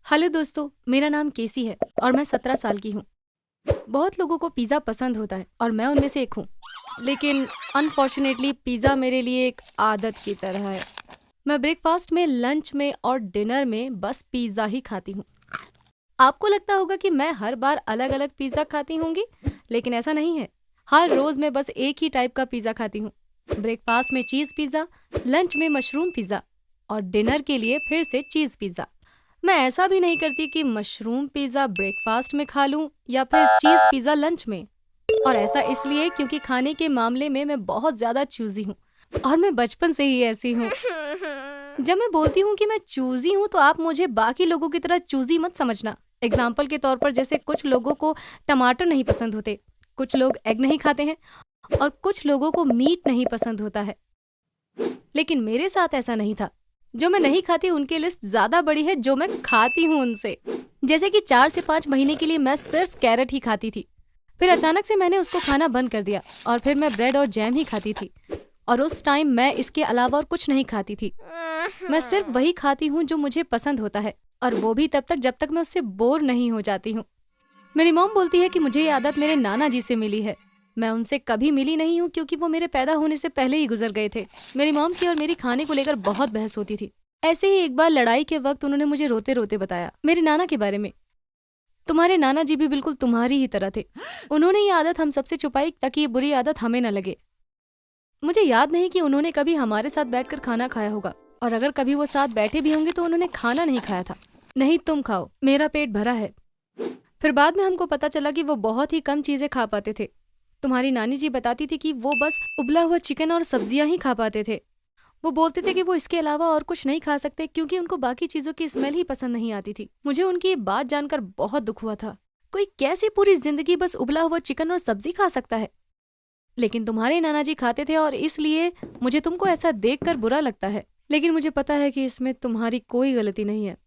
Hello दोस्तों, मेरा नाम केसी है और मैं 17 साल की हूँ। बहुत लोगों को पिज़्ज़ा पसंद होता है और मैं उनमें से एक हूँ। लेकिन अनफॉर्चुनेटली पिज़्ज़ा मेरे लिए एक आदत की तरह है। मैं ब्रेकफास्ट में, लंच में और डिनर में बस पिज़्ज़ा ही खाती हूँ। आपको लगता होगा कि मैं हर बार अलग अलग पिज़्ज़ा खाती होंगी, लेकिन ऐसा नहीं है। हर रोज़ मैं बस एक ही टाइप का पिज़्ज़ा खाती हूँ। ब्रेकफास्ट में चीज़ पिज़्ज़ा, लंच में मशरूम पिज़्ज़ा और डिनर के लिए फिर से चीज़ पिज़्ज़ा। मैं ऐसा भी नहीं करती कि मशरूम पिज़्ज़ा ब्रेकफास्ट में खा लूं या फिर चीज़ पिज़्ज़ा लंच में। और ऐसा इसलिए क्योंकि खाने के मामले में मैं बहुत ज़्यादा चूज़ी हूँ और मैं बचपन से ही ऐसी हूँ। जब मैं बोलती हूँ कि मैं चूज़ी हूँ तो आप मुझे बाकी लोगों की तरह चूज़ी मत समझना। एग्जाम्पल के तौर पर जैसे कुछ लोगों को टमाटर नहीं पसंद होते, कुछ लोग एग नहीं खाते हैं और कुछ लोगों को मीट नहीं पसंद होता है। लेकिन मेरे साथ ऐसा नहीं था। जो मैं नहीं खाती उनकी लिस्ट ज़्यादा बड़ी है जो मैं खाती हूँ उनसे। जैसे कि 4 से 5 महीने के लिए मैं सिर्फ कैरेट ही खाती थी। फिर अचानक से मैंने उसको खाना बंद कर दिया और फिर मैं ब्रेड और जैम ही खाती थी। और उस टाइम मैं इसके अलावा और कुछ नहीं खाती थी। मैं सिर्फ वही खाती हूँ जो मुझे पसंद होता है और वो भी तब तक जब तक मैं उससे बोर नहीं हो जाती हूँ। मेरी मॉम बोलती है कि मुझे ये आदत मेरे नाना जी से मिली है। मैं उनसे कभी मिली नहीं हूँ क्योंकि वो मेरे पैदा होने से पहले ही गुजर गए थे। मेरी मॉम की और मेरी खाने को लेकर बहुत बहस होती थी। ऐसे ही एक बार लड़ाई के वक्त उन्होंने मुझे रोते रोते बताया मेरे नाना के बारे में। तुम्हारे नाना जी भी बिल्कुल तुम्हारी ही तरह थे। उन्होंने ये आदत हम सबसे छुपाई ताकि ये बुरी आदत हमें न लगे। मुझे याद नहीं कि उन्होंने कभी हमारे साथ बैठकर खाना खाया होगा और अगर कभी वो साथ बैठे भी होंगे तो उन्होंने खाना नहीं खाया था। नहीं, तुम खाओ, मेरा पेट भरा है। फिर बाद में हमको पता चला कि वो बहुत ही कम चीजें खा पाते थे। तुम्हारी नानी जी बताती थी कि वो बस उबला हुआ चिकन और सब्जियां ही खा पाते थे। वो बोलते थे कि वो इसके अलावा और कुछ नहीं खा सकते क्योंकि उनको बाकी चीजों की स्मेल ही पसंद नहीं आती थी। मुझे उनकी ये बात जानकर बहुत दुख हुआ था। कोई कैसे पूरी जिंदगी बस उबला हुआ चिकन और सब्जी खा सकता है? लेकिन तुम्हारे नाना जी खाते थे और इसलिए मुझे तुमको ऐसा देखकर बुरा लगता है। लेकिन मुझे पता है कि इसमें तुम्हारी कोई गलती नहीं है।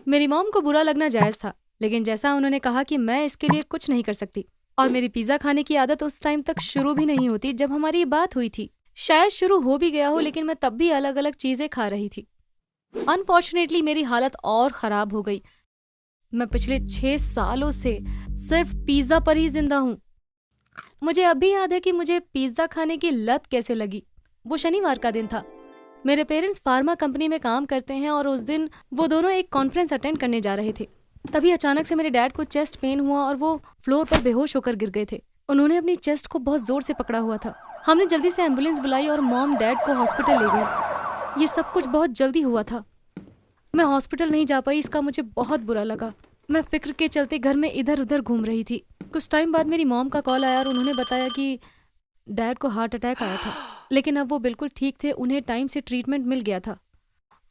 मेरी मॉम को बुरा लगना जायज था, लेकिन जैसा उन्होंने कहा कि मैं इसके लिए कुछ नहीं कर सकती। और मेरी पिज्जा खाने की आदत उस टाइम तक शुरू भी नहीं होती जब हमारी ये बात हुई थी। शायद शुरू हो भी गया हो, लेकिन मैं तब भी अलग अलग चीजें खा रही थी। अनफॉर्चुनेटली मेरी हालत और खराब हो गई। मैं पिछले 6 सालों से सिर्फ पिज्जा पर ही जिंदा हूँ। मुझे अभी याद है कि मुझे पिज्जा खाने की लत कैसे लगी। वो शनिवार का दिन था। मेरे पेरेंट्स फार्मा कंपनी में काम करते हैं और उस दिन वो दोनों एक कॉन्फ्रेंस अटेंड करने जा रहे थे। तभी अचानक से मेरे डैड को चेस्ट पेन हुआ और वो फ्लोर पर बेहोश होकर गिर गए थे। उन्होंने अपनी चेस्ट को बहुत जोर से पकड़ा हुआ था। हमने जल्दी से एम्बुलेंस बुलाई और मॉम डैड को हॉस्पिटल ले गई। ये सब कुछ बहुत जल्दी हुआ था। मैं हॉस्पिटल नहीं जा पाई, इसका मुझे बहुत बुरा लगा। मैं फिक्र के चलते घर में इधर उधर घूम रही थी। कुछ टाइम बाद मेरी मॉम का कॉल आया और उन्होंने बताया कि डैड को हार्ट अटैक आया था, लेकिन अब वो बिल्कुल ठीक थे। उन्हें टाइम से ट्रीटमेंट मिल गया था।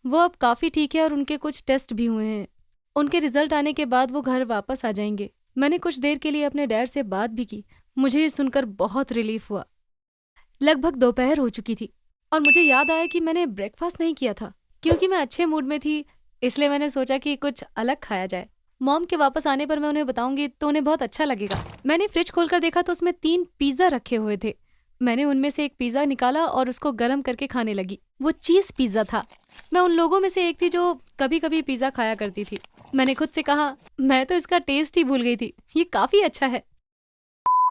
वो अब काफ़ी ठीक है और उनके कुछ टेस्ट भी हुए हैं। उनके रिजल्ट आने के बाद वो घर वापस आ जाएंगे। मैंने कुछ देर के लिए अपने डैड से बात भी की। मुझे ये सुनकर बहुत रिलीफ हुआ। लगभग दोपहर हो चुकी थी और मुझे याद आया कि मैंने ब्रेकफास्ट नहीं किया था। क्योंकि मैं अच्छे मूड में थी, इसलिए मैंने सोचा कि कुछ अलग खाया जाए। मॉम के वापस आने पर मैं उन्हें बताऊंगी तो उन्हें बहुत अच्छा लगेगा। मैंने फ्रिज खोलकर देखा तो उसमें 3 पिज्जा रखे हुए थे। मैंने उनमें से एक पिज्जा निकाला और उसको गर्म करके खाने लगी। वो चीज पिज्जा था। मैं उन लोगों में से एक थी जो कभी कभी पिज्जा खाया करती थी। मैंने खुद से कहा, मैं तो इसका टेस्ट ही भूल गई थी, ये काफी अच्छा है।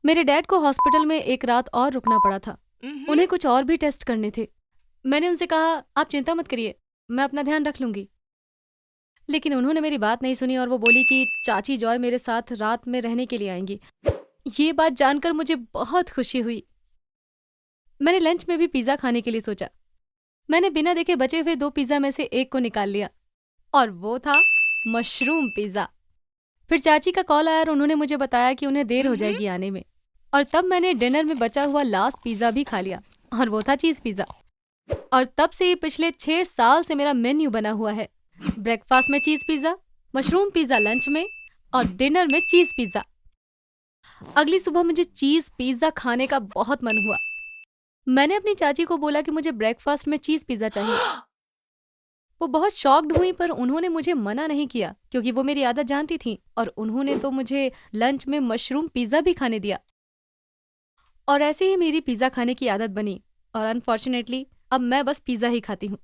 मेरे डैड को हॉस्पिटल में एक रात और रुकना पड़ा था। उन्हें कुछ और भी टेस्ट करने थे। मैंने उनसे कहा, आप चिंता मत करिए, मैं अपना ध्यान रख लूंगी। लेकिन उन्होंने मेरी बात नहीं सुनी और वो बोली कि चाची जॉय मेरे साथ रात में रहने के लिए आएंगी। ये बात जानकर मुझे बहुत खुशी हुई। मैंने लंच में भी पिज्जा खाने के लिए सोचा। मैंने बिना देखे बचे हुए 2 पिज्जा में से एक को निकाल लिया और वो था मशरूम पिज्जा। फिर चाची का कॉल आया और उन्होंने मुझे बताया कि उन्हें देर हो जाएगी आने में। और तब मैंने डिनर में बचा हुआ लास्ट पिज्जा भी खा लिया और वो था चीज पिज्जा। और तब से ये पिछले 6 साल से मेरा मेन्यू बना हुआ है। ब्रेकफास्ट में चीज पिज्जा, मशरूम पिज्जा लंच में और डिनर में चीज पिज्जा। अगली सुबह मुझे चीज पिज्जा खाने का बहुत मन हुआ। मैंने अपनी चाची को बोला कि मुझे ब्रेकफास्ट में चीज पिज्जा चाहिए। वो बहुत शॉक्ड हुई पर उन्होंने मुझे मना नहीं किया क्योंकि वो मेरी आदत जानती थी और उन्होंने तो मुझे लंच में मशरूम पिज्जा भी खाने दिया। और ऐसे ही मेरी पिज्जा खाने की आदत बनी और अनफॉर्चुनेटली अब मैं बस पिज्जा ही खाती हूँ।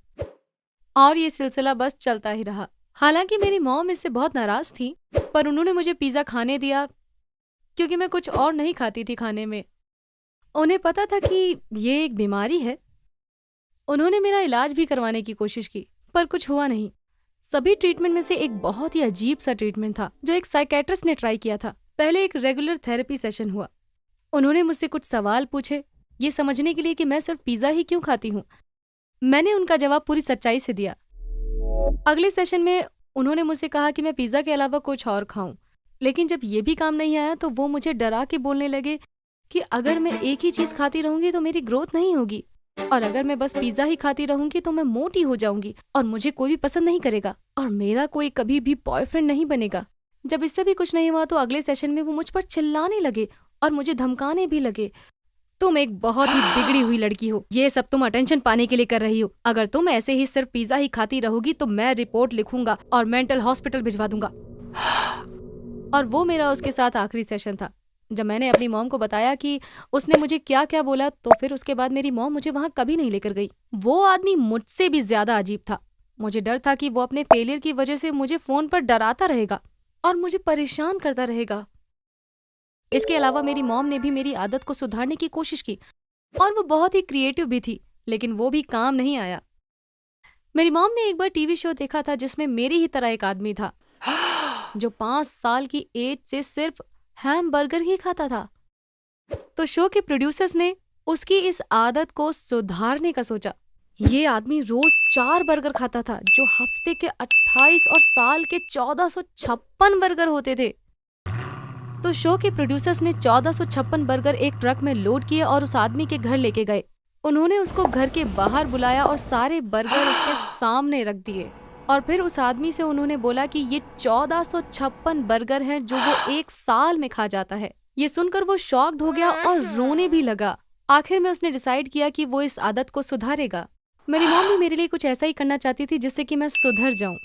और ये सिलसिला बस चलता ही रहा। हालांकि मेरी मॉम इससे बहुत नाराज थी, पर उन्होंने मुझे पिज़्ज़ा खाने दिया क्योंकि मैं कुछ और नहीं खाती थी खाने में। उन्हें पता था कि ये एक बीमारी है। उन्होंने मेरा इलाज भी करवाने की कोशिश की, पर कुछ हुआ नहीं। सभी ट्रीटमेंट में से एक बहुत ही अजीब सा ट्रीटमेंट था जो एक साइकेट्रिस्ट ने ट्राई किया था। पहले एक रेगुलर थेरेपी सेशन हुआ। उन्होंने मुझसे कुछ सवाल पूछे, ये समझने के लिए कि मैं सिर्फ पिज़्ज़ा ही क्यों खाती हूँ। मैंने उनका जवाब पूरी सच्चाई से दिया। अगले सेशन में उन्होंने मुझसे कहा कि मैं पिज़्ज़ा के अलावा कुछ और खाऊं, लेकिन जब ये भी काम नहीं आया तो वो मुझे डरा के बोलने लगे कि अगर मैं एक ही चीज़ खाती रहूंगी तो मेरी ग्रोथ नहीं होगी, और अगर मैं बस पिज़्ज़ा ही खाती रहूंगी तो मैं मोटी हो जाऊंगी और मुझे कोई भी पसंद नहीं करेगा और मेरा कोई कभी भी बॉयफ्रेंड नहीं बनेगा। जब इससे भी कुछ नहीं हुआ तो अगले सेशन में वो मुझ पर चिल्लाने लगे और मुझे धमकाने भी लगे। तुम एक बहुत ही बिगड़ी हुई लड़की हो, ये सब तुम अटेंशन पाने के लिए कर रही हो। अगर तुम ऐसे ही सिर्फ पिज़्ज़ा ही खाती रहोगी तो मैं रिपोर्ट लिखूंगा और मेंटल हॉस्पिटल भिजवा दूंगा। और वो मेरा उसके साथ आखिरी सेशन था। जब मैंने अपनी मॉम को बताया कि उसने मुझे क्या क्या बोला, तो फिर उसके बाद मेरी मॉम मुझे वहां कभी नहीं लेकर गई। वो आदमी मुझसे भी ज्यादा अजीब था। मुझे डर था कि वो अपने फेलियर की वजह से मुझे फोन पर डराता रहेगा और मुझे परेशान करता रहेगा। इसके अलावा मेरी मॉम ने भी मेरी आदत को सुधारने की कोशिश की और वो बहुत ही क्रिएटिव भी थी, लेकिन वो भी काम नहीं आया। मेरी मॉम ने एक बार टीवी शो देखा था जिसमें मेरी ही तरह एक आदमी था जो 5 साल की एज से सिर्फ हैमबर्गर ही खाता था। तो शो के प्रोड्यूसर्स ने उसकी इस आदत को सुधारने का सोचा। ये आदमी रोज 4 बर्गर खाता था, जो हफ्ते के 28 और साल के 1456 बर्गर होते थे। तो शो के प्रोड्यूसर्स ने 1456 बर्गर एक ट्रक में लोड किए और उस आदमी के घर लेके गए। उन्होंने उसको घर के बाहर बुलाया और सारे बर्गर उसके सामने रख दिए और फिर उस आदमी से उन्होंने बोला कि ये 1456 बर्गर हैं जो वो एक साल में खा जाता है। ये सुनकर वो शॉक्ड हो गया और रोने भी लगा। आखिर में उसने डिसाइड किया कि वो इस आदत को सुधारेगा। मेरी मॉम भी मेरे लिए कुछ ऐसा ही करना चाहती थी जिससे कि मैं सुधर जाऊं।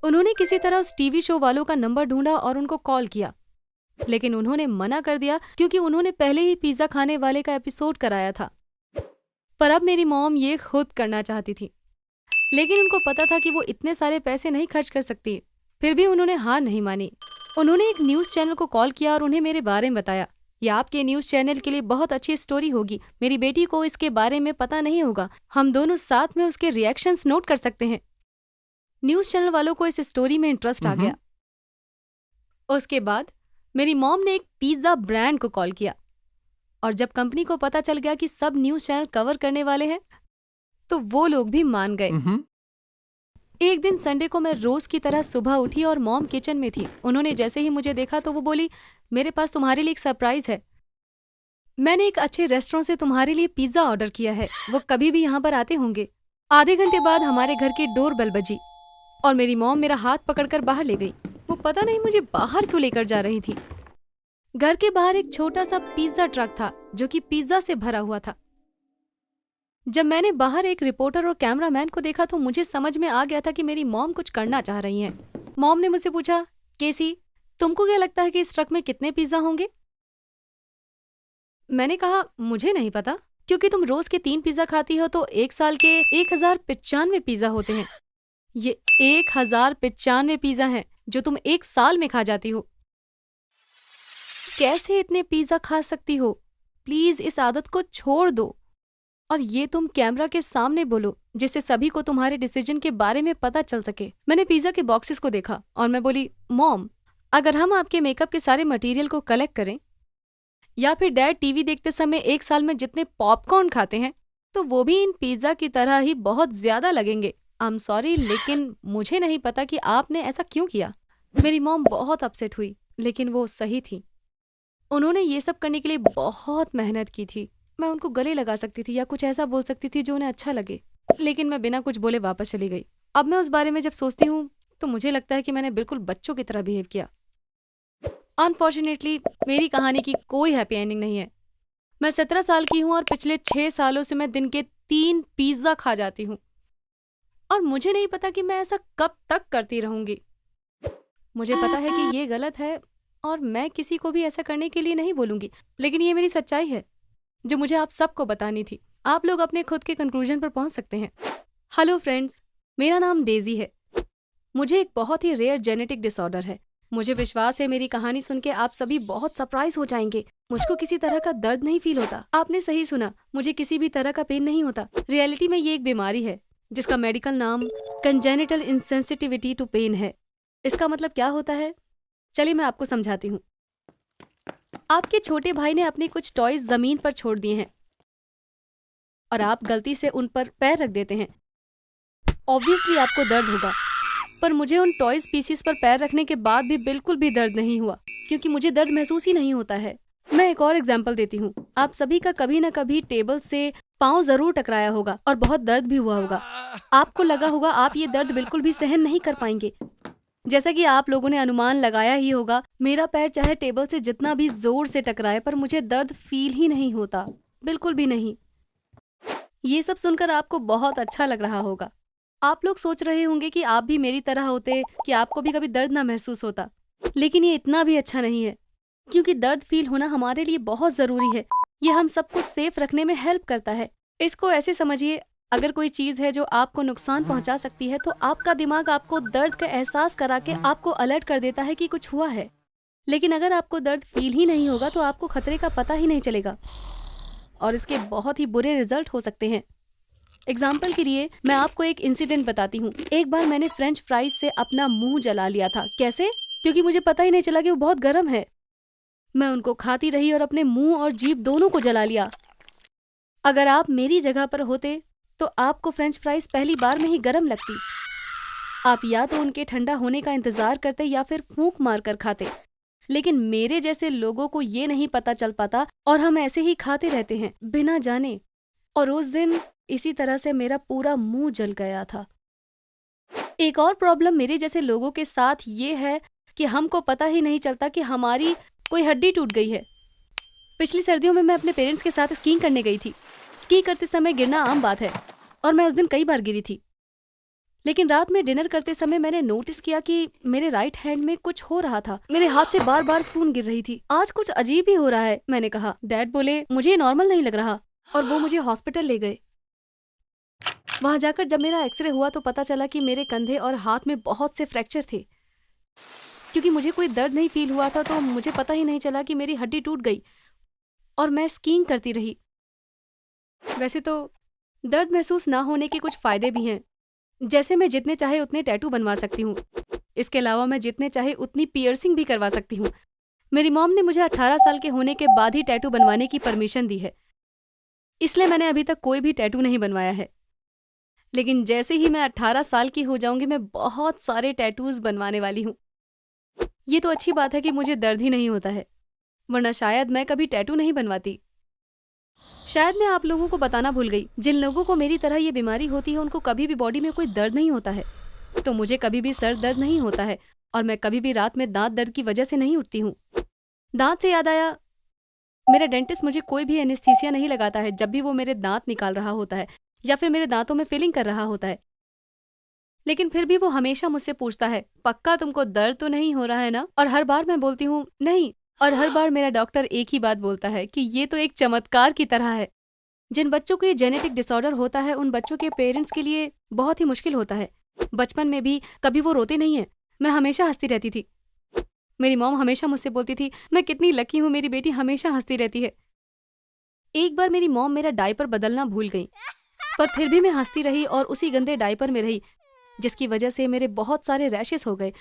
उन्होंने किसी तरह उस टीवी शो वालों का नंबर ढूंढा और उनको कॉल किया, लेकिन उन्होंने मना कर दिया क्योंकि उन्होंने पहले ही पिज़्ज़ा खाने वाले का एपिसोड कराया था। पर अब मेरी मॉम ये खुद करना चाहती थी, लेकिन उनको पता था कि वो इतने सारे पैसे नहीं खर्च कर सकती। फिर भी उन्होंने हार नहीं मानी। उन्होंने एक न्यूज़ चैनल को कॉल किया और उन्हें मेरे बारे में बताया। ये आपके न्यूज़ चैनल के लिए बहुत अच्छी स्टोरी होगी। मेरी बेटी को इसके बारे में पता नहीं होगा। हम दोनों साथ में उसके रिएक्शंस नोट कर सकते हैं। न्यूज़ चैनल वालों को इस स्टोरी में इंटरेस्ट आ गया। उसके बाद मेरी मॉम ने एक पिज़्ज़ा ब्रांड को कॉल किया और जब कंपनी को पता चल गया कि सब न्यूज़ चैनल कवर करने वाले हैं तो वो लोग भी मान गए। एक दिन संडे को मैं रोज की तरह सुबह उठी और मॉम किचन में थी। उन्होंने जैसे ही मुझे देखा तो वो बोली, मेरे पास तुम्हारे लिए एक सरप्राइज है। मैंने एक अच्छे रेस्टोरेंट से तुम्हारे लिए पिज़्ज़ा ऑर्डर किया है। वो कभी भी यहाँ पर आते होंगे। आधे घंटे बाद हमारे घर की डोर बेल बजी और मेरी मॉम मेरा हाथ पकड़कर बाहर ले गई। वो पता नहीं मुझे बाहर क्यों लेकर जा रही थी। घर के बाहर एक छोटा सा पिज़्ज़ा ट्रक था जो कि पिज़्ज़ा से भरा हुआ था। जब मैंने बाहर एक रिपोर्टर और कैमरामैन को देखा तो मुझे समझ में आ गया था कि मेरी मॉम कुछ करना चाह रही हैं। मॉम ने मुझसे पूछा, केसी, तुमको क्या लगता है कि इस ट्रक में कितने पिज़्ज़ा होंगे? मैंने कहा, मुझे नहीं पता, क्योंकि तुम रोज के 3 पिज़्ज़ा खाती हो तो एक साल के 1095 पिज़्ज़ा होते हैं। ये 1095 पिज़्ज़ा हैं जो तुम एक साल में खा जाती हो। कैसे इतने पिज़्ज़ा खा सकती हो? प्लीज इस आदत को छोड़ दो। और ये तुम कैमरा के सामने बोलो जिससे सभी को तुम्हारे डिसीजन के बारे में पता चल सके। मैंने पिज़्ज़ा के बॉक्सेस को देखा और मैं बोली, मॉम, अगर हम आपके मेकअप के सारे मटेरियल को कलेक्ट करें या फिर डैड टीवी देखते समय एक साल में जितने पॉपकॉर्न खाते हैं तो वो भी इन पिज़्ज़ा की तरह ही बहुत ज्यादा लगेंगे। आई एम सॉरी, लेकिन मुझे नहीं पता कि आपने ऐसा क्यों किया। मेरी मॉम बहुत अपसेट हुई, लेकिन वो सही थी। उन्होंने ये सब करने के लिए बहुत मेहनत की थी। मैं उनको गले लगा सकती थी या कुछ ऐसा बोल सकती थी जो उन्हें अच्छा लगे, लेकिन मैं बिना कुछ बोले वापस चली गई। अब मैं उस बारे में जब सोचती हूँ तो मुझे लगता है कि मैंने बिल्कुल बच्चों की तरह बिहेव किया। अनफॉर्चुनेटली मेरी कहानी की कोई हैप्पी एंडिंग नहीं है। मैं 17 साल की हूँ और पिछले 6 सालों से मैं दिन के 3 पिज़्ज़ा खा जाती हूँ और मुझे नहीं पता कि मैं ऐसा कब तक करती रहूंगी। मुझे पता है कि ये गलत है और मैं किसी को भी ऐसा करने के लिए नहीं बोलूंगी, लेकिन ये मेरी सच्चाई है जो मुझे आप सबको बतानी थी। आप लोग अपने खुद के कंक्लूजन पर पहुंच सकते हैं। हेलो फ्रेंड्स, मेरा नाम डेजी है। मुझे एक बहुत ही रेयर जेनेटिक डिसऑर्डर है। मुझे विश्वास है मेरी कहानी सुन के आप सभी बहुत सरप्राइज हो जाएंगे। मुझको किसी तरह का दर्द नहीं फील होता। आपने सही सुना, मुझे किसी भी तरह का पेन नहीं होता। रियलिटी में ये एक बीमारी है जिसका मेडिकल नाम कंजेनिटल इंसेंसिटिविटी टू पेन है। इसका मतलब क्या होता है, चलिए मैं आपको समझाती हूँ। आपके छोटे भाई ने अपने कुछ टॉयज जमीन पर छोड़ दिए हैं और आप गलती से उन पर पैर रख देते हैं। ऑब्वियसली आपको दर्द होगा, पर मुझे उन टॉयज पीसीस पर पैर रखने के बाद भी बिल्कुल भी दर्द नहीं हुआ, क्योंकि मुझे दर्द महसूस ही नहीं होता है। मैं एक और एग्जाम्पल देती हूँ। आप सभी का कभी ना कभी टेबल से पाँव जरूर टकराया होगा और बहुत दर्द भी हुआ होगा। आपको लगा होगा आप ये दर्द बिल्कुल भी सहन नहीं कर पाएंगे। जैसा कि आप लोगों ने अनुमान लगाया ही होगा, मेरा पैर चाहे टेबल से जितना भी जोर से टकराए पर मुझे दर्द फील ही नहीं होता, बिल्कुल भी नहीं। ये सब सुनकर आपको बहुत अच्छा लग रहा होगा। आप लोग सोच रहे होंगे कि आप भी मेरी तरह होते, कि आपको भी कभी दर्द ना महसूस होता। लेकिन ये इतना भी अच्छा नहीं है, क्योंकि दर्द फील होना हमारे लिए बहुत ज़रूरी है। ये हम सबको सेफ रखने में हेल्प करता है। इसको ऐसे समझिए, अगर कोई चीज़ है जो आपको नुकसान पहुंचा सकती है तो आपका दिमाग आपको दर्द का एहसास करा के आपको अलर्ट कर देता है कि कुछ हुआ है। लेकिन अगर आपको दर्द फील ही नहीं होगा तो आपको खतरे का पता ही नहीं चलेगा और इसके बहुत ही बुरे रिजल्ट हो सकते हैं। एग्जाम्पल के लिए मैं आपको एक इंसिडेंट बताती हूँ। एक बार मैंने फ्रेंच फ्राइज से अपना मुंह जला लिया था। कैसे? क्योंकि मुझे पता ही नहीं चला कि वो बहुत गर्म है। मैं उनको खाती रही और अपने मुंह और जीभ दोनों को जला लिया। अगर आप मेरी जगह पर होते तो आपको फ्रेंच फ्राइज पहली बार में ही गर्म लगती। आप या तो उनके ठंडा होने का इंतजार करते या फिर फूंक मार कर खाते। लेकिन मेरे जैसे लोगों को ये नहीं पता चल पाता और हम ऐसे ही खाते रहते हैं बिना जाने। और उस दिन इसी तरह से मेरा पूरा मुंह जल गया था। एक और प्रॉब्लम मेरे जैसे लोगों के साथ ये है कि हमको पता ही नहीं चलता कि हमारी कोई हड्डी टूट गई है। पिछली सर्दियों में मैं अपने पेरेंट्स के साथ स्कीइंग करने गई थी। स्की करते समय गिरना आम बात है और मैं उस दिन कई बार गिरी थी। लेकिन रात में डिनर करते समय मैंने नोटिस किया कि मेरे राइट हैंड में कुछ हो रहा था। मेरे हाथ से बार बार स्पून गिर रही थी। आज कुछ अजीब ही हो रहा है, मैंने कहा। डैड बोले मुझे नॉर्मल नहीं लग रहा और वो मुझे हॉस्पिटल ले गए। वहां जाकर जब मेरा एक्सरे हुआ तो पता चला कि मेरे कंधे और हाथ में बहुत से फ्रैक्चर थे। क्योंकि मुझे कोई दर्द नहीं फील हुआ था तो मुझे पता ही नहीं चला कि मेरी हड्डी टूट गई और मैं स्कीइंग करती रही। वैसे तो दर्द महसूस ना होने के कुछ फायदे भी हैं, जैसे मैं जितने चाहे उतने टैटू बनवा सकती हूँ। इसके अलावा मैं जितने चाहे उतनी पियर्सिंग भी करवा सकती हूँ। मेरी मॉम ने मुझे 18 साल के होने के बाद ही टैटू बनवाने की परमिशन दी है, इसलिए मैंने अभी तक कोई भी टैटू नहीं बनवाया है। लेकिन जैसे ही मैं 18 साल की हो जाऊंगी मैं बहुत सारे टैटूज बनवाने वाली हूँ। ये तो अच्छी बात है कि मुझे दर्द ही नहीं होता है, वरना शायद मैं कभी टैटू नहीं बनवाती। शायद मैं आप लोगों को बताना भूल गई, जिन लोगों को मेरी तरह ये बीमारी होती है उनको कभी भी बॉडी में कोई दर्द नहीं होता है। तो मुझे कभी भी सर दर्द नहीं होता है और मैं कभी भी रात में दांत दर्द की वजह से नहीं उठती हूँ। दांत से याद आया, मेरा डेंटिस्ट मुझे कोई भी एनेस्थीसिया नहीं लगाता है जब भी वो मेरे दांत निकाल रहा होता है या फिर मेरे दांतों में फिलिंग कर रहा होता है। लेकिन फिर भी वो हमेशा मुझसे पूछता है, पक्का तुमको दर्द तो नहीं हो रहा है ना? और हर बार मैं बोलती हूँ नहीं। और हर बार मेरा डॉक्टर एक ही बात बोलता है कि ये तो एक चमत्कार की तरह है। जिन बच्चों को ये जेनेटिक डिसऑर्डर होता है उन बच्चों के पेरेंट्स के लिए बहुत ही मुश्किल होता है। बचपन में भी कभी वो रोते नहीं है, मैं हमेशा हंसती रहती थी। मेरी मॉम हमेशा मुझसे बोलती थी मैं कितनी लकी हूँ, मेरी बेटी हमेशा हंसती रहती है। एक बार मेरी मॉम मेरा डायपर बदलना भूल गई, पर फिर भी मैं हंसती रही और उसी गंदे डायपर में रही, जिसकी वजह से मेरे बहुत सारे रैशेस हो गए।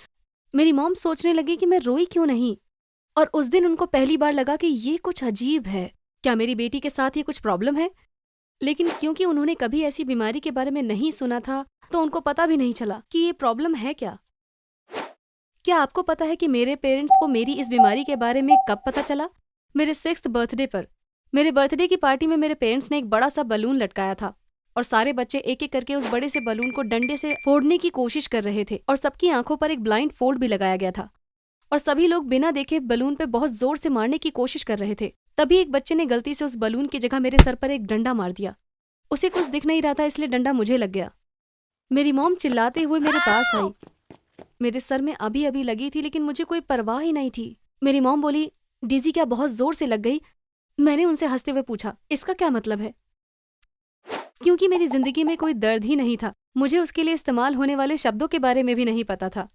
मेरी मॉम सोचने लगी कि मैं रोई क्यों नहीं, और उस दिन उनको पहली बार लगा कि ये कुछ अजीब है, क्या मेरी बेटी के साथ ये कुछ प्रॉब्लम है? लेकिन क्योंकि उन्होंने कभी ऐसी बीमारी के बारे में नहीं सुना था तो उनको पता भी नहीं चला कि ये प्रॉब्लम है क्या। क्या आपको पता है कि मेरे पेरेंट्स को मेरी इस बीमारी के बारे में कब पता चला? मेरे 6th बर्थडे पर। मेरे बर्थडे की पार्टी में मेरे पेरेंट्स ने एक बड़ा सा बलून लटकाया था और सारे बच्चे एक एक करके उस बड़े से बलून को डंडे से फोड़ने की कोशिश कर रहे थे और सबकी आंखों पर एक ब्लाइंड फोल्ड भी लगाया गया था और सभी लोग बिना देखे बलून पे बहुत जोर से मारने की कोशिश कर रहे थे। तभी एक बच्चे ने गलती से उस बलून की जगह मेरे सर पर एक डंडा मार दिया। उसे कुछ दिख नहीं रहा था इसलिए डंडा मुझे लग गया। मेरी मॉम चिल्लाते हुए मेरे पास आई। मेरे सर में अभी अभी लगी थी लेकिन मुझे कोई परवाह ही नहीं थी। मेरी मॉम बोली, डीजी क्या बहुत जोर से लग गई? मैंने उनसे हंसते हुए पूछा, इसका क्या मतलब है? क्योंकि मेरी जिंदगी में कोई दर्द ही नहीं था, मुझे उसके लिए इस्तेमाल होने वाले शब्दों के बारे में भी नहीं पता था।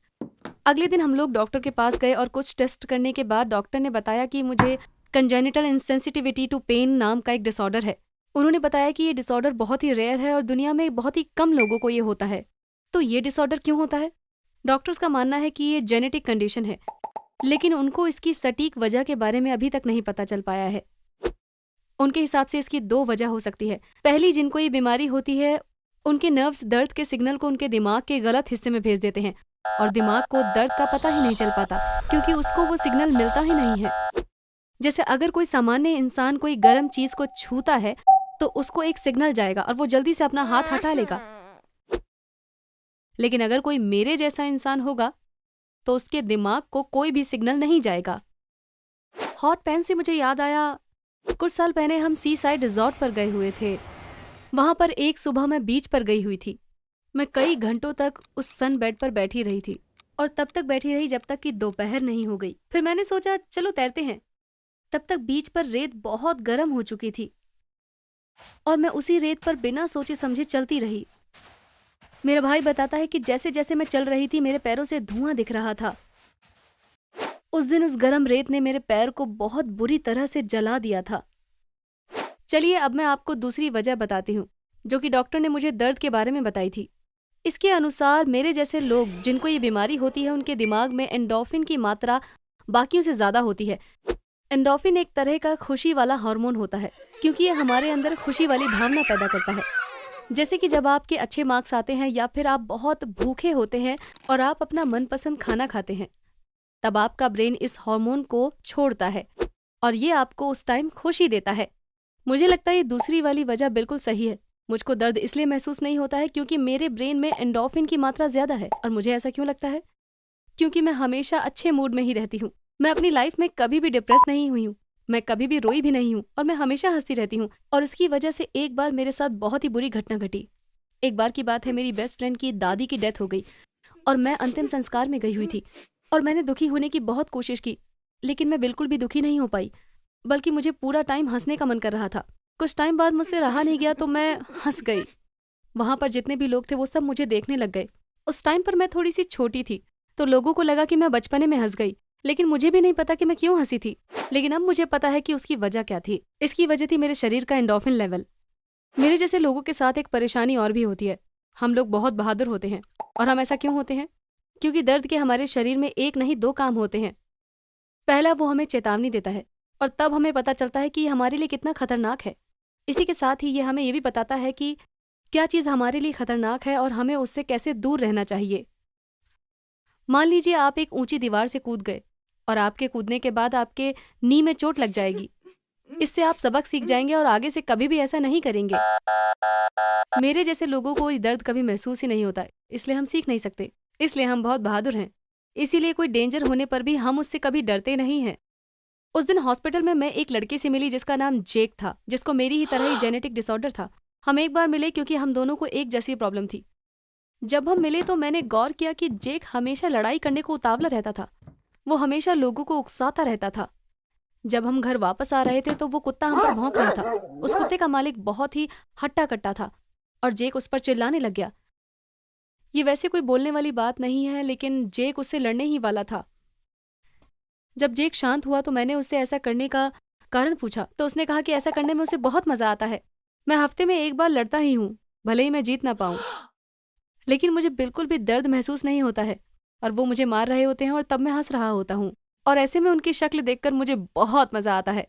अगले दिन हम लोग डॉक्टर के पास गए और कुछ टेस्ट करने के बाद डॉक्टर ने बताया कि मुझे कंजेनिटल इंसेंसिटिविटी टू पेन नाम का एक डिसऑर्डर है। उन्होंने बताया कि ये डिसऑर्डर बहुत ही रेयर है और दुनिया में बहुत ही कम लोगों को ये होता है। तो ये डिसऑर्डर क्यों होता है? डॉक्टर्स का मानना है कि ये जेनेटिक कंडीशन है, लेकिन उनको इसकी सटीक वजह के बारे में अभी तक नहीं पता चल पाया है। उनके हिसाब से इसकी 2 वजह हो सकती है। पहली, जिनको ये बीमारी होती है उनके नर्व्स दर्द के सिग्नल को उनके दिमाग के गलत हिस्से में भेज देते हैं और दिमाग को दर्द का पता ही नहीं चल पाता क्योंकि उसको वो सिग्नल मिलता ही नहीं है। जैसे अगर कोई सामान्य इंसान कोई गर्म चीज को छूता है तो उसको एक सिग्नल जाएगा और वो जल्दी से अपना हाथ हटा लेगा, लेकिन अगर कोई मेरे जैसा इंसान होगा तो उसके दिमाग को कोई भी सिग्नल नहीं जाएगा। हॉट पैन से मुझे याद आया, कुछ साल पहले हम सी साइड रिजॉर्ट पर गए हुए थे। वहां पर एक सुबह मैं बीच पर गई हुई थी। मैं कई घंटों तक उस सन बेड पर बैठी रही थी और तब तक बैठी रही जब तक कि दोपहर नहीं हो गई। फिर मैंने सोचा चलो तैरते हैं। तब तक बीच पर रेत बहुत गर्म हो चुकी थी और मैं उसी रेत पर बिना सोचे समझे चलती रही। मेरा भाई बताता है कि जैसे जैसे मैं चल रही थी मेरे पैरों से धुआं दिख रहा था। उस दिन उस गर्म रेत ने मेरे पैर को बहुत बुरी तरह से जला दिया था। चलिए अब मैं आपको दूसरी वजह बताती हूँ जो कि डॉक्टर ने मुझे दर्द के बारे में बताई थी। इसके अनुसार मेरे जैसे लोग जिनको ये बीमारी होती है उनके दिमाग में एंडोर्फिन की मात्रा बाकियों से ज़्यादा होती है। एंडोर्फिन एक तरह का खुशी वाला हार्मोन होता है क्योंकि ये हमारे अंदर खुशी वाली भावना पैदा करता है। जैसे कि जब आपके अच्छे मार्क्स आते हैं या फिर आप बहुत भूखे होते हैं और आप अपना मनपसंद खाना खाते हैं, तब आपका ब्रेन इस हार्मोन को छोड़ता है और ये आपको उस टाइम खुशी देता है। मुझे लगता है ये दूसरी वाली वजह बिल्कुल सही है। मुझको दर्द इसलिए महसूस नहीं होता है क्योंकि मेरे ब्रेन में एंडोर्फिन की मात्रा ज़्यादा है। और मुझे ऐसा क्यों लगता है? क्योंकि मैं हमेशा अच्छे मूड में ही रहती हूँ। मैं अपनी लाइफ में कभी भी डिप्रेस नहीं हुई हूँ, मैं कभी भी रोई भी नहीं हूँ और मैं हमेशा हंसती रहती हूँ। और इसकी वजह से एक बार मेरे साथ बहुत ही बुरी घटना घटी। एक बार की बात है, मेरी बेस्ट फ्रेंड की दादी की डेथ हो गई और मैं अंतिम संस्कार में गई हुई थी और मैंने दुखी होने की बहुत कोशिश की, लेकिन मैं बिल्कुल भी दुखी नहीं हो पाई, बल्कि मुझे पूरा टाइम हंसने का मन कर रहा था। कुछ टाइम बाद मुझसे रहा नहीं गया तो मैं हंस गई। वहां पर जितने भी लोग थे वो सब मुझे देखने लग गए। उस टाइम पर मैं थोड़ी सी छोटी थी तो लोगों को लगा कि मैं बचपने में हंस गई, लेकिन मुझे भी नहीं पता कि मैं क्यों हंसी थी। लेकिन अब मुझे पता है कि उसकी वजह क्या थी। इसकी वजह थी मेरे शरीर का एंडोर्फिन लेवल। मेरे जैसे लोगों के साथ एक परेशानी और भी होती है। हम लोग बहुत बहादुर होते हैं। और हम ऐसा क्यों होते हैं? क्योंकि दर्द के हमारे शरीर में एक नहीं 2 काम होते हैं। पहला, वो हमें चेतावनी देता है और तब हमें पता चलता है कि ये हमारे लिए कितना खतरनाक है। इसी के साथ ही ये हमें ये भी बताता है कि क्या चीज़ हमारे लिए खतरनाक है और हमें उससे कैसे दूर रहना चाहिए। मान लीजिए आप एक ऊंची दीवार से कूद गए और आपके कूदने के बाद आपके नी में चोट लग जाएगी। इससे आप सबक सीख जाएंगे और आगे से कभी भी ऐसा नहीं करेंगे। मेरे जैसे लोगों को ये दर्द कभी महसूस ही नहीं होता, इसलिए हम सीख नहीं सकते। इसलिए हम बहुत बहादुर हैं। इसीलिए कोई डेंजर होने पर भी हम उससे कभी डरते नहीं हैं। उस दिन हॉस्पिटल में मैं एक लड़के से मिली जिसका नाम जेक था, जिसको मेरी ही तरह ही जेनेटिक डिसऑर्डर था। हम एक बार मिले क्योंकि हम दोनों को एक जैसी प्रॉब्लम थी। जब हम मिले तो मैंने गौर किया कि जेक हमेशा लड़ाई करने को उतावला रहता था। वो हमेशा लोगों को उकसाता रहता था। जब हम घर वापस आ रहे थे तो वो कुत्ता हम पर भौंक रहा था। उस कुत्ते का मालिक बहुत ही हट्टा कट्टा था और जेक उस पर चिल्लाने लग गया। ये वैसे कोई बोलने वाली बात नहीं है, लेकिन जेक उससे लड़ने ही वाला था। जब जेक शांत हुआ तो मैंने उससे ऐसा करने का कारण पूछा तो उसने कहा कि ऐसा करने में उसे बहुत मजा आता है। मैं हफ्ते में एक बार लड़ता ही हूँ, भले ही मैं जीत ना पाऊँ, लेकिन मुझे बिल्कुल भी दर्द महसूस नहीं होता है। और वो मुझे मार रहे होते हैं और तब मैं हंस रहा होता हूँ और ऐसे में उनकी शक्ल देखकर मुझे बहुत मजा आता है।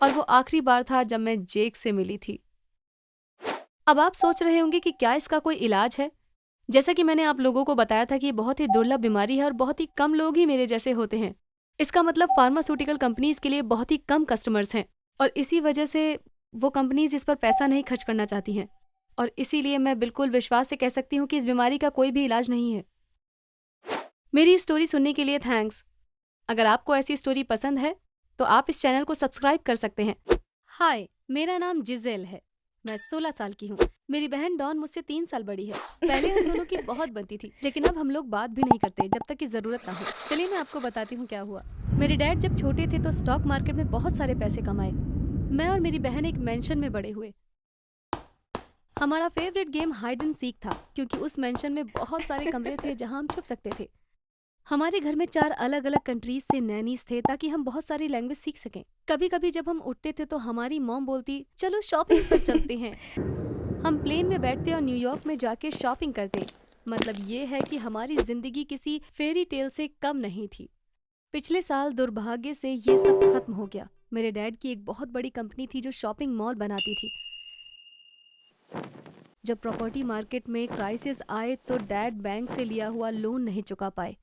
और वो आखिरी बार था जब मैं जेक से मिली थी। अब आप सोच रहे होंगे कि क्या इसका कोई इलाज है? जैसा कि मैंने आप लोगों को बताया था कि ये बहुत ही दुर्लभ बीमारी है और बहुत ही कम लोग ही मेरे जैसे होते हैं। इसका मतलब फार्मास्यूटिकल कंपनीज के लिए बहुत ही कम कस्टमर्स हैं और इसी वजह से वो कंपनीज इस पर पैसा नहीं खर्च करना चाहती हैं। और इसीलिए मैं बिल्कुल विश्वास से कह सकती हूँ कि इस बीमारी का कोई भी इलाज नहीं है। मेरी स्टोरी सुनने के लिए थैंक्स। अगर आपको ऐसी स्टोरी पसंद है तो आप इस चैनल को सब्सक्राइब कर सकते हैं। हाय, मेरा नाम जिजेल है। मैं 16 साल की हूँ। मेरी बहन डॉन मुझसे 3 साल बड़ी है। पहले हम दोनों की बहुत बनती थी, लेकिन अब हम लोग बात भी नहीं करते जब तक कि जरूरत ना हो। चलिए मैं आपको बताती हूँ क्या हुआ। मेरे डैड जब छोटे थे तो स्टॉक मार्केट में बहुत सारे पैसे कमाए। मैं और मेरी बहन एक मेंशन में बड़े हुए। हमारा favourite game hide and seek था क्योंकि उस मेंशन में बहुत सारे कमरे थे जहां हम छुप सकते थे। हमारे घर में 4 अलग अलग कंट्रीज से नैनीज थे ताकि हम बहुत सारी लैंग्वेज सीख सकें। कभी कभी जब हम उठते थे तो हमारी मॉम बोलती चलो शॉपिंग पर चलते हैं। हम प्लेन में बैठते और न्यूयॉर्क में जाके शॉपिंग करते। मतलब ये है कि हमारी जिंदगी किसी फेरी टेल से कम नहीं थी। पिछले साल दुर्भाग्य से ये सब खत्म हो गया। मेरे डैड की एक बहुत बड़ी कंपनी थी जो शॉपिंग मॉल बनाती थी। जब प्रॉपर्टी मार्केट में क्राइसिस आए तो डैड बैंक से लिया हुआ लोन नहीं चुका पाए।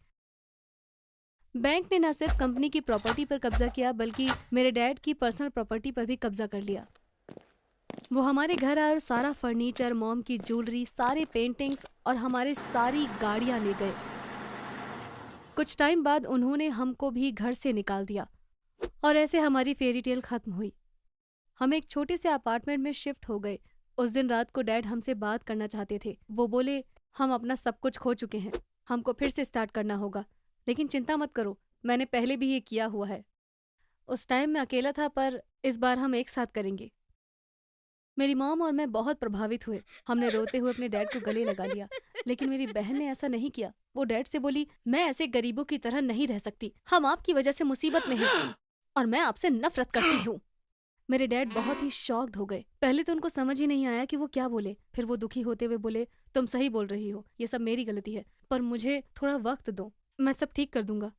बैंक ने न सिर्फ कंपनी की प्रॉपर्टी पर कब्जा किया बल्कि मेरे डैड की पर्सनल प्रॉपर्टी पर भी कब्जा कर लिया। वो हमारे घर आए और सारा फर्नीचर, मॉम की ज्वेलरी, सारे पेंटिंग्स और हमारे सारी गाड़ियां ले गए। कुछ टाइम बाद उन्होंने हमको भी घर से निकाल दिया और ऐसे हमारी फेरी टेल खत्म हुई। हम एक छोटे से अपार्टमेंट में शिफ्ट हो गए। उस दिन रात को डैड हमसे बात करना चाहते थे। वो बोले हम अपना सब कुछ खो चुके हैं, हमको फिर से स्टार्ट करना होगा, लेकिन चिंता मत करो, मैंने पहले भी ये किया हुआ है। उस टाइम मैं अकेला था पर इस बार हम एक साथ करेंगे। मेरी मॉम और मैं बहुत प्रभावित हुए। हमने रोते हुए अपने डैड को गले लगा लिया, लेकिन मेरी बहन ने ऐसा नहीं किया। वो डैड से बोली मैं ऐसे गरीबों की तरह नहीं रह सकती, हम आपकी वजह से मुसीबत में हैं और मैं आपसे नफरत करती हूँ। मेरे डैड बहुत ही शॉक्ड हो गए। पहले तो उनको समझ ही नहीं आया कि वो क्या बोले। फिर वो दुखी होते हुए बोले तुम सही बोल रही हो, ये सब मेरी गलती है, पर मुझे थोड़ा वक्त दो, मैं सब ठीक कर दूंगा।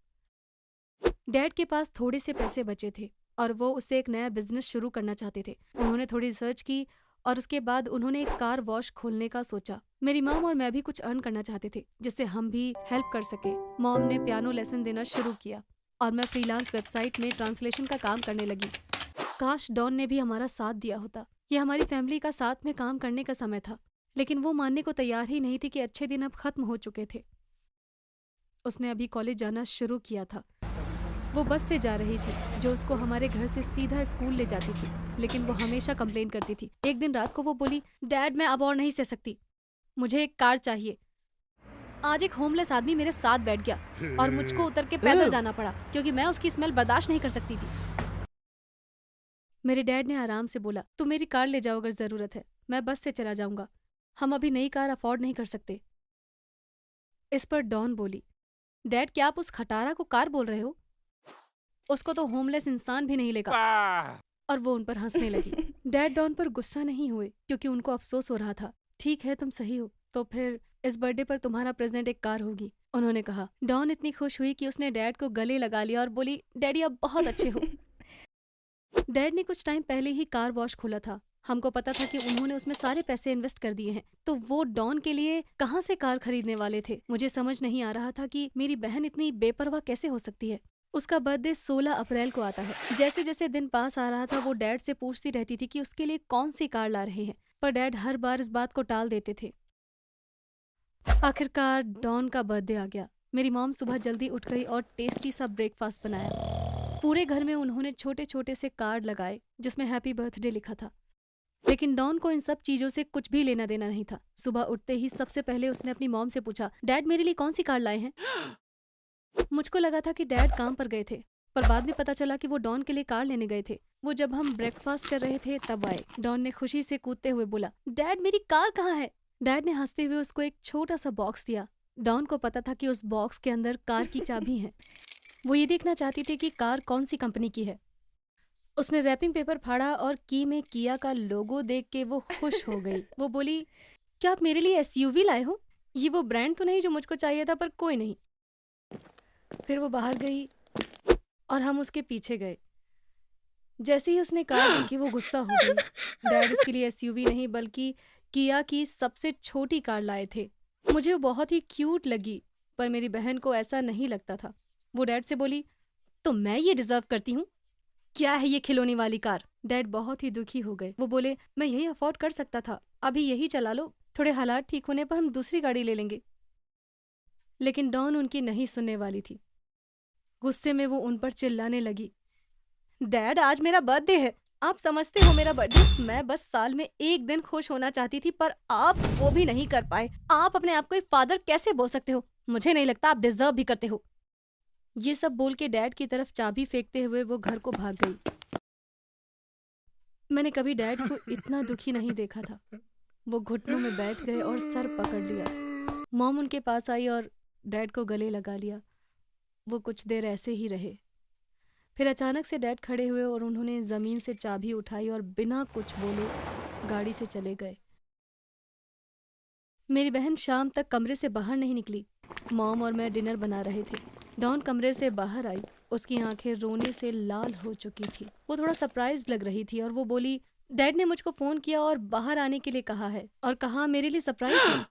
डैड के पास थोड़े से पैसे बचे थे और वो उससे एक नया बिजनेस शुरू करना चाहते थे। उन्होंने थोड़ी रिसर्च की और उसके बाद उन्होंने एक कार वॉश खोलने का सोचा। मेरी मॉम और मैं भी कुछ अर्न करना चाहते थे जिससे हम भी हेल्प कर सके। मॉम ने पियानो लेसन देना शुरू किया और मैं फ्रीलांस वेबसाइट में ट्रांसलेशन का काम करने लगी। काश डॉन ने भी हमारा साथ दिया होता। ये हमारी फैमिली का साथ में काम करने का समय था, लेकिन वो मानने को तैयार ही नहीं थी कि अच्छे दिन अब खत्म हो चुके थे। उसने अभी कॉलेज जाना शुरू किया था। वो बस से जा रही थी जो उसको हमारे घर से सीधा स्कूल ले जाती थी, लेकिन वो हमेशा कंप्लेन करती थी। एक दिन रात को वो बोली डैड मैं अब और नहीं सह सकती, मुझे एक कार चाहिए। आज एक होमलेस आदमी मेरे साथ बैठ गया और मुझको उतर के पैदल जाना पड़ा क्योंकि मैं उसकी स्मेल बर्दाश्त नहीं कर सकती थी। मेरे डैड ने आराम से बोला तुम मेरी कार ले जाओ अगर जरूरत है, मैं बस से चला जाऊंगा, हम अभी नई कार अफोर्ड नहीं कर सकते। इस पर डॉन बोली डैड क्या आप उस खटारा को कार बोल रहे हो? उसको तो होमलेस इंसान भी नहीं लेगा। और वो उन पर हंसने लगी। डैड डॉन पर गुस्सा नहीं हुए क्योंकि उनको अफसोस हो रहा था। ठीक है तुम सही हो, तो फिर इस बर्थडे पर तुम्हारा प्रेजेंट एक कार होगी, उन्होंने कहा। डॉन इतनी खुश हुई कि उसने डैड को गले लगा लिया और बोली डैडी आप बहुत अच्छे हो। डैड ने कुछ टाइम पहले ही कार वॉश खोला था। हमको पता था कि उन्होंने उसमें सारे पैसे इन्वेस्ट कर दिए हैं, तो वो डॉन के लिए कहाँ से कार खरीदने वाले थे। मुझे समझ नहीं आ रहा था कि मेरी बहन इतनी बेपरवाह कैसे हो सकती है। उसका बर्थडे 16 अप्रैल को आता है। जैसे जैसे दिन पास आ रहा था वो डैड से पूछती रहती थी कि उसके लिए कौन सी कार ला रहे हैं, पर डैड हर बार इस बात को टाल देते थे। आखिरकार डॉन का बर्थडे आ गया। मेरी मॉम सुबह जल्दी उठ गई और टेस्टी सा ब्रेकफास्ट बनाया। पूरे घर में उन्होंने छोटे छोटे से कार्ड लगाए जिसमें हैप्पी बर्थडे लिखा था, लेकिन डॉन को इन सब चीजों से कुछ भी लेना देना नहीं था। सुबह उठते ही सबसे पहले उसने अपनी मॉम से पूछा डैड मेरे लिए कौन सी कार लाए हैं? मुझको लगा था कि डैड काम पर गए थे, पर बाद में पता चला कि वो डॉन के लिए कार लेने गए थे। वो जब हम ब्रेकफास्ट कर रहे थे तब आए। डॉन ने खुशी से कूदते हुए बोला डैड मेरी कार कहाँ है? डैड ने हंसते हुए उसको एक छोटा सा बॉक्स दिया। डॉन को पता था कि उस बॉक्स के अंदर कार की चाबी है। वो ये देखना चाहती थी कि कार कौन सी कंपनी की है। उसने रैपिंग पेपर फाड़ा और की में किया का लोगो देख के वो खुश हो गई। वो बोली क्या आप मेरे लिए एसयूवी लाए हो? ये वो ब्रांड तो नहीं जो मुझको चाहिए था, पर कोई नहीं। फिर वो बाहर गई और हम उसके पीछे गए। जैसे ही उसने कार देखी वो गुस्सा हो गई। डैड उसके लिए एसयूवी नहीं बल्कि किया की सबसे छोटी कार लाए थे। मुझे वो बहुत ही क्यूट लगी, पर मेरी बहन को ऐसा नहीं लगता था। वो डैड से बोली तो मैं ये डिजर्व करती हूँ? क्या है ये खिलौने वाली कार? डैड बहुत ही दुखी हो गए। वो बोले मैं यही अफोर्ड कर सकता था, अभी यही चला लो, थोड़े हालात ठीक होने पर हम दूसरी गाड़ी ले लेंगे। लेकिन डॉन उनकी नहीं सुनने वाली थी। गुस्से में वो उन पर चिल्लाने लगी डैड आज मेरा बर्थडे है, आप समझते हो मेरा बर्थडे? मैं बस साल में एक दिन खुश होना चाहती थी, पर आप वो भी नहीं कर पाए। आप अपने आप को एक फादर कैसे बोल सकते हो? मुझे नहीं लगता आप डिजर्व भी करते हो। ये सब बोल के डैड की तरफ चाबी फेंकते हुए वो घर को भाग गई। मैंने कभी डैड को इतना दुखी नहीं देखा था। वो घुटनों में बैठ गए और सर पकड़ लिया। मॉम उनके पास आई और डैड को गले लगा लिया। वो कुछ देर ऐसे ही रहे। फिर अचानक से डैड खड़े हुए और उन्होंने ज़मीन से चाबी उठाई और बिना कुछ बोले गाड़ी से चले गए। मेरी बहन शाम तक कमरे से बाहर नहीं निकली। मॉम और मैं डिनर बना रहे थे। डॉन कमरे से बाहर आई। उसकी आंखें रोने से लाल हो चुकी थी। वो थोड़ा सरप्राइज लग रही थी और वो बोली, डैड ने मुझको फ़ोन किया और बाहर आने के लिए कहा है और कहा मेरे लिए सरप्राइज है।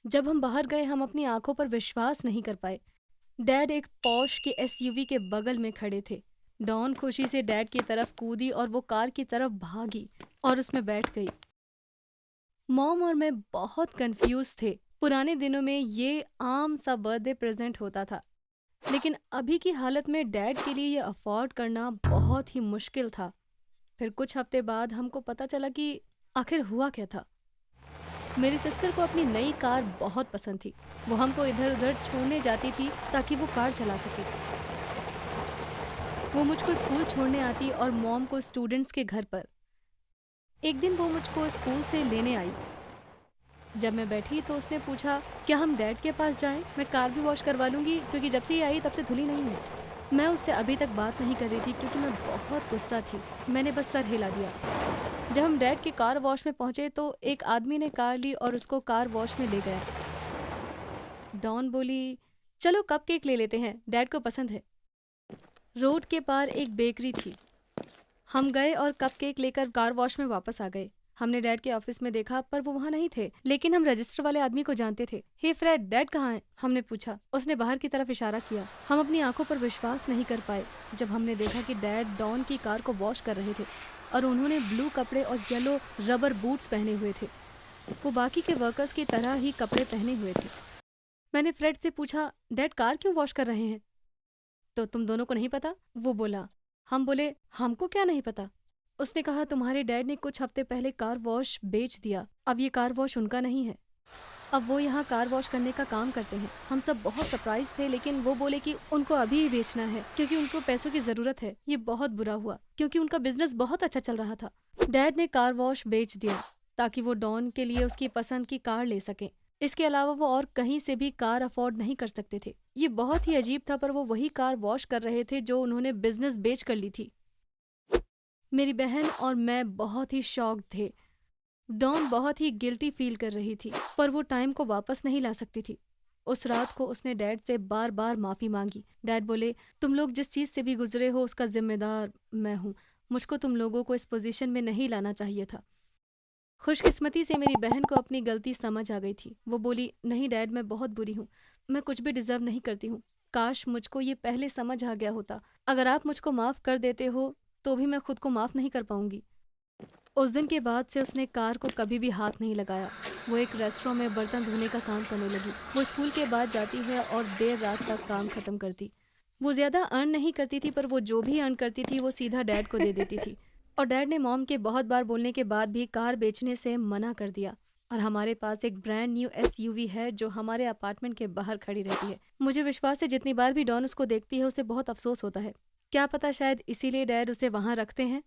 जब हम बाहर गए हम अपनी आंखों पर विश्वास नहीं कर पाए। डैड एक पॉश के एसयूवी के बगल में खड़े थे। डॉन खुशी से डैड की तरफ कूदी और वो कार की तरफ भागी और उसमें बैठ गई। मॉम और मैं बहुत कंफ्यूज थे। पुराने दिनों में ये आम सा बर्थडे प्रेजेंट होता था, लेकिन अभी की हालत में डैड के लिए ये अफोर्ड करना बहुत ही मुश्किल था। फिर कुछ हफ्ते बाद हमको पता चला कि आखिर हुआ क्या था। मेरी सिस्टर को अपनी नई कार बहुत पसंद थी। वो हमको इधर उधर छोड़ने जाती थी ताकि वो कार चला सके। वो मुझको स्कूल छोड़ने आती और मॉम को स्टूडेंट्स के घर पर। एक दिन वो मुझको स्कूल से लेने आई। जब मैं बैठी तो उसने पूछा, क्या हम डैड के पास जाएं? मैं कार भी वॉश करवा लूँगी क्योंकि जब से ये आई तब से धुली नहीं है। मैं उससे अभी तक बात नहीं कर रही थी क्योंकि मैं बहुत गुस्सा थी। मैंने बस सर हिला दिया। जब हम डैड के कार वॉश में पहुंचे तो एक आदमी ने कार ली और उसको कार वॉश में ले गया। डॉन बोली, चलो कपकेक ले लेते हैं, डैड को पसंद है। रोड के पार एक बेकरी थी। हम गए और कपकेक लेकर कार वॉश में वापस आ गए। हमने डैड के ऑफिस में देखा पर वो वहाँ नहीं थे, लेकिन हम रजिस्टर वाले आदमी को जानते थे। हे फ्रेड, डैड कहाँ हैं? हमने पूछा। उसने बाहर की तरफ इशारा किया। हम अपनी आंखों पर विश्वास नहीं कर पाए जब हमने देखा कि डैड डॉन की कार को वॉश कर रहे थे और उन्होंने ब्लू कपड़े और येलो रबर बूट्स पहने हुए थे। वो बाकी के वर्कर्स की तरह ही कपड़े पहने हुए थे। मैंने फ्रेड से पूछा, डैड कार क्यों वॉश कर रहे हैं? तो तुम दोनों को नहीं पता? वो बोला। हम बोले, हमको क्या नहीं पता? उसने कहा, तुम्हारे डैड ने कुछ हफ्ते पहले कार वॉश बेच दिया। अब ये कार वॉश उनका नहीं है। अब वो यहाँ कार वॉश करने का काम करते हैं। हम सब बहुत सरप्राइज थे, लेकिन वो बोले कि उनको अभी ही बेचना है क्योंकि उनको पैसों की जरूरत है। ये बहुत बुरा हुआ क्योंकि उनका बिजनेस बहुत अच्छा चल रहा था। डैड ने कार वॉश बेच दिया ताकि वो डॉन के लिए उसकी पसंद की कार ले सकें। इसके अलावा वो और कहीं से भी कार अफोर्ड नहीं कर सकते थे। ये बहुत ही अजीब था, पर वो वही कार वॉश कर रहे थे जो उन्होंने बिजनेस बेच कर ली थी। मेरी बहन और मैं बहुत ही शॉक्ड थे। डॉन बहुत ही गिल्टी फील कर रही थी, पर वो टाइम को वापस नहीं ला सकती थी। उस रात को उसने डैड से बार बार माफ़ी मांगी। डैड बोले, तुम लोग जिस चीज़ से भी गुजरे हो उसका जिम्मेदार मैं हूँ। मुझको तुम लोगों को इस पोजीशन में नहीं लाना चाहिए था। खुशकिस्मती से मेरी बहन को अपनी गलती समझ आ गई थी। वो बोली, नहीं डैड, मैं बहुत बुरी हूँ। मैं कुछ भी डिजर्व नहीं करती हूँ। काश मुझको ये पहले समझ आ गया होता। अगर आप मुझको माफ़ कर देते हो तो भी मैं खुद को माफ़ नहीं कर पाऊंगी। उस दिन के बाद से उसने कार को कभी भी हाथ नहीं लगाया। वो एक रेस्टोरेंट में बर्तन धोने का काम करने लगी। वो स्कूल के बाद जाती है और देर रात तक काम खत्म करती। वो ज़्यादा अर्न नहीं करती थी, पर वो जो भी अर्न करती थी वो सीधा डैड को दे देती थी। और डैड ने मॉम के बहुत बार बोलने के बाद भी कार बेचने से मना कर दिया। और हमारे पास एक ब्रांड न्यू एसयूवी है जो हमारे अपार्टमेंट के बाहर खड़ी रहती है। मुझे विश्वास है जितनी बार भी डॉन उसको देखती है उसे बहुत अफसोस होता है। क्या पता शायद इसीलिए डैड उसे वहाँ रखते हैं।